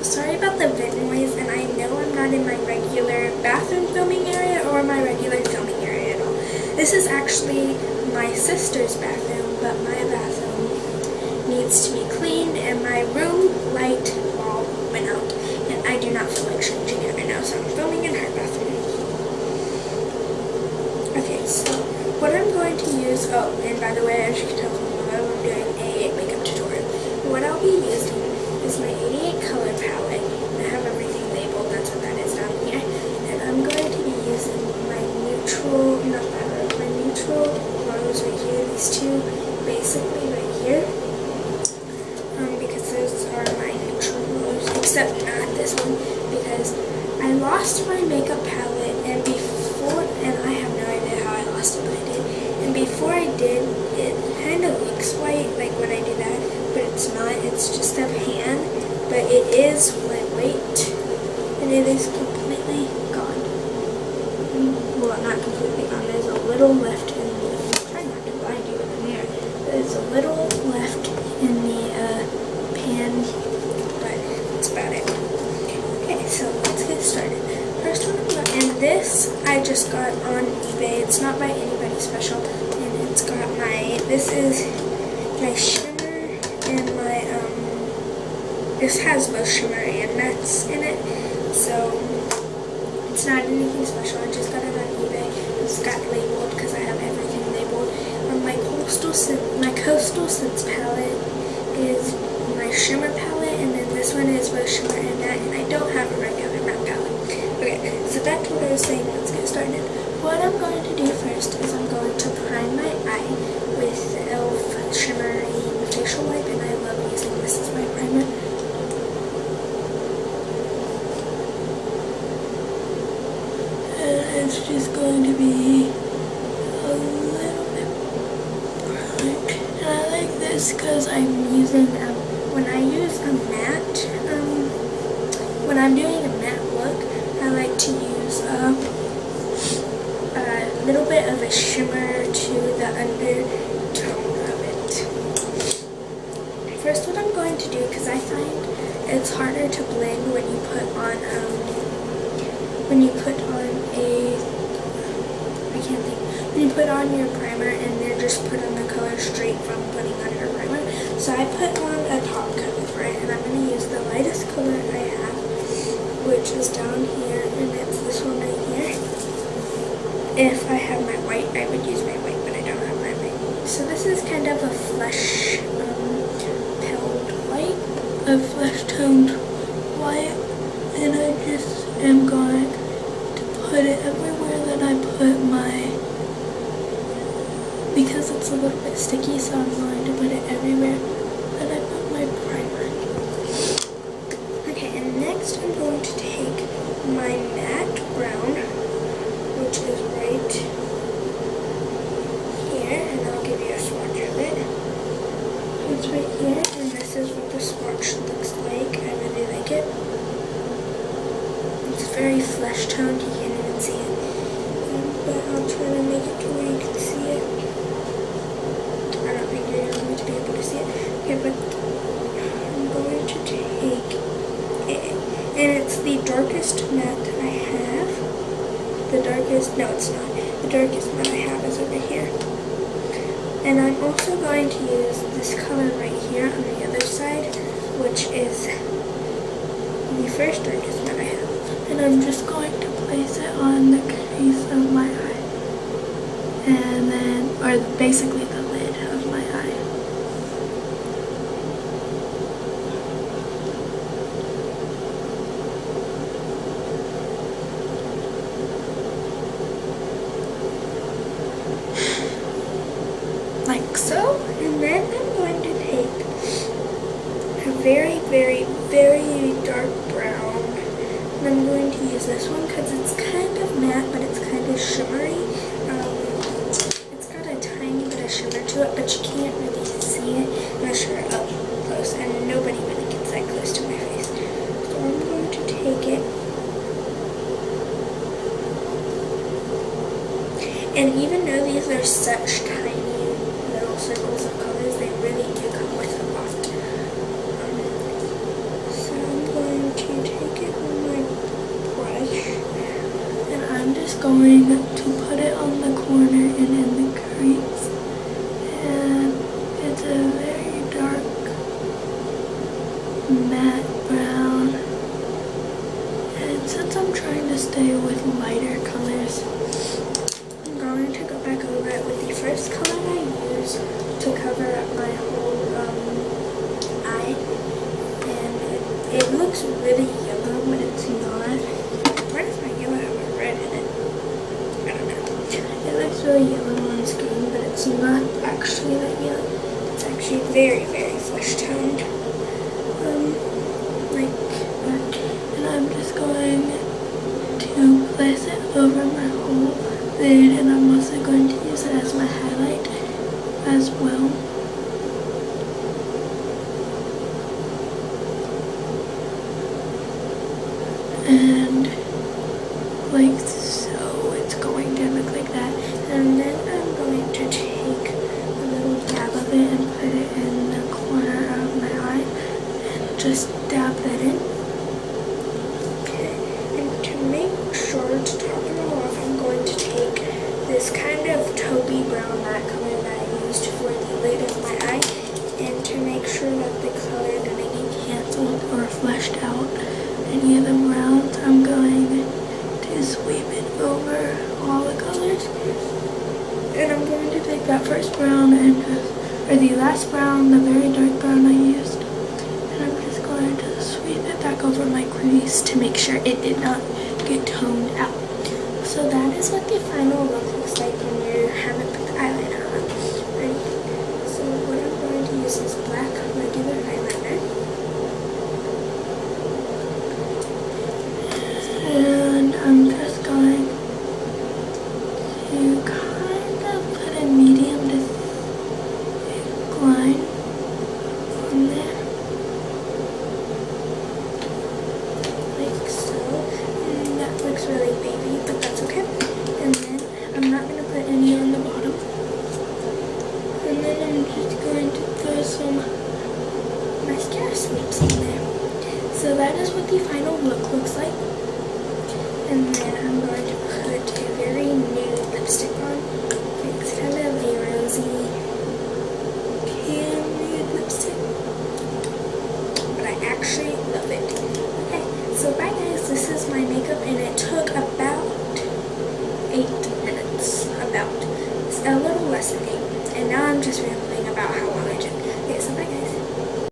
Sorry about the vent noise, and I know I'm not in my regular bathroom filming area or my regular filming area at all. This is actually my sister's bathroom, but my bathroom needs to be cleaned, and my room light bulb went out, and I do not feel like changing it right now, so I'm filming in her bathroom. Okay, so what I'm going to use, oh, and by the way, as you can tell from the below, I'm doing a makeup tutorial. What I'll be using is my 88 color palette. I have everything labeled, that's what that is down here. And I'm going to be using my neutral, not that, my neutral rose right here, these two basically right here. Because those are my neutral rose, except not this one, because I lost my makeup palette, and I have no idea how I lost it, but I did. And before I did, it kind of looks white, like when I do that, but it's not, it's just a pan, but it is lightweight, and it is completely gone. Well, not completely gone, there's a little left in the, I'm trying not to blind you with the mirror, there's a little left in the pan, but that's about it. Okay, so let's get started. First one, and this I just got on eBay. It's not by anybody special, and it's got my, this is my shimmer and my, this has both shimmer and mattes in it, so it's not anything special. I just got it on eBay. It's got labeled because I have everything labeled. My Coastal Scents palette is my shimmer palette, and then this one is both shimmer and matte, and I don't have a regular matte palette. Okay, so back to what I was saying, let's get started. What I'm going to do first is I'm going to prime my eye with the e.l.f. Shimmering Facial Wipe, and I love using this as my primer. And it's just going to be a little bit bright. And I like this because I'm using, when I use a matte, when I'm doing a matte look, I like to use a little bit of a shimmer to the undertone of it. First, what I'm going to do, because I find it's harder to blend when you put on when you put on your primer and then just put on the color straight from putting on your primer. So I put on a top coat for it, and I'm going to use the lightest color I have, which is down here, and it's this one right here. If I have my white, I would use my white, but I don't have my white. So this is kind of a flesh toned white, and I just am going to put it everywhere that I put my, because it's a little bit sticky, so I'm going to put it everywhere that I put my primer. Okay, and next I'm going to take my matte brown, which is right here, and I'll give you a swatch of it. It's right here, and this is what the swatch looks like. I really like it. It's very flesh toned, you can't even see it. But I'll try to make it to where you can see it. I don't think you're going to be able to see it. Okay, but I'm going to take it. And it's the darkest matte I have. The darkest, no it's not. The darkest matte I have is over here. And I'm also going to use this color right here on the other side, which is the first darkest matte I have. And I'm just going to place it on the crease of my eye. And then, or basically the lid of my eye. Like so. And then I'm going to take a very, very, very dark brown. And I'm going to use this one because it's kind of matte, but it's kind of shimmery. It's got a tiny bit of shimmer to it, but you can't really see it unless you're up close, and nobody really gets that close to my face. So I'm going to take it. And even though these are such tiny little circles of colors, they really do come with a lot. So I'm going just going to put it on the corner and in the crease. And it's a very dark matte brown. And since I'm trying to stay with lighter colors, I'm going to go back over it with the first color I used to cover up my whole eye. And it looks really yellow, but it's not. Why does my yellow have a red in it? I don't know. It looks really yellow on screen, but it's not actually that yellow. It's actually very, very flesh toned. Like that. And I'm just going to place it over my whole lid, and I'm also going to use it as my highlight as well. And like so, it's going to look like that. And then I'm going to take a little dab of it and put it in the corner of my eye and just dab that in. Okay, and to make sure to top it all off, I'm going to take this kind of taupey brown matte color that I used for the lid of my eye, and to make sure that the color didn't get canceled or flushed out any of the browns, I'm going to sweep it over all the colors. And I'm going to take that first brown and or the last brown, the very dark brown I used, and I'm just going to sweep it back over my crease to make sure it did not get toned out. So that is what the final look looks like when you haven't put the eyeliner on. Ready? So what I'm going to use is black regular eyeliner. And I'm just going to kind of put a medium to thick line on there, like so. And that looks really baby, but that's okay. And then I'm not going to put any on the bottom. And then I'm just going to throw some mascara sweeps in there. So that is what the final look looks like. And then I'm going to put a very nude lipstick on. It's kind of a rosy, pale nude lipstick, but I actually love it. Okay, so bye guys, this is my makeup, and it took about 8 minutes, it's a little less than 8, and now I'm just rambling.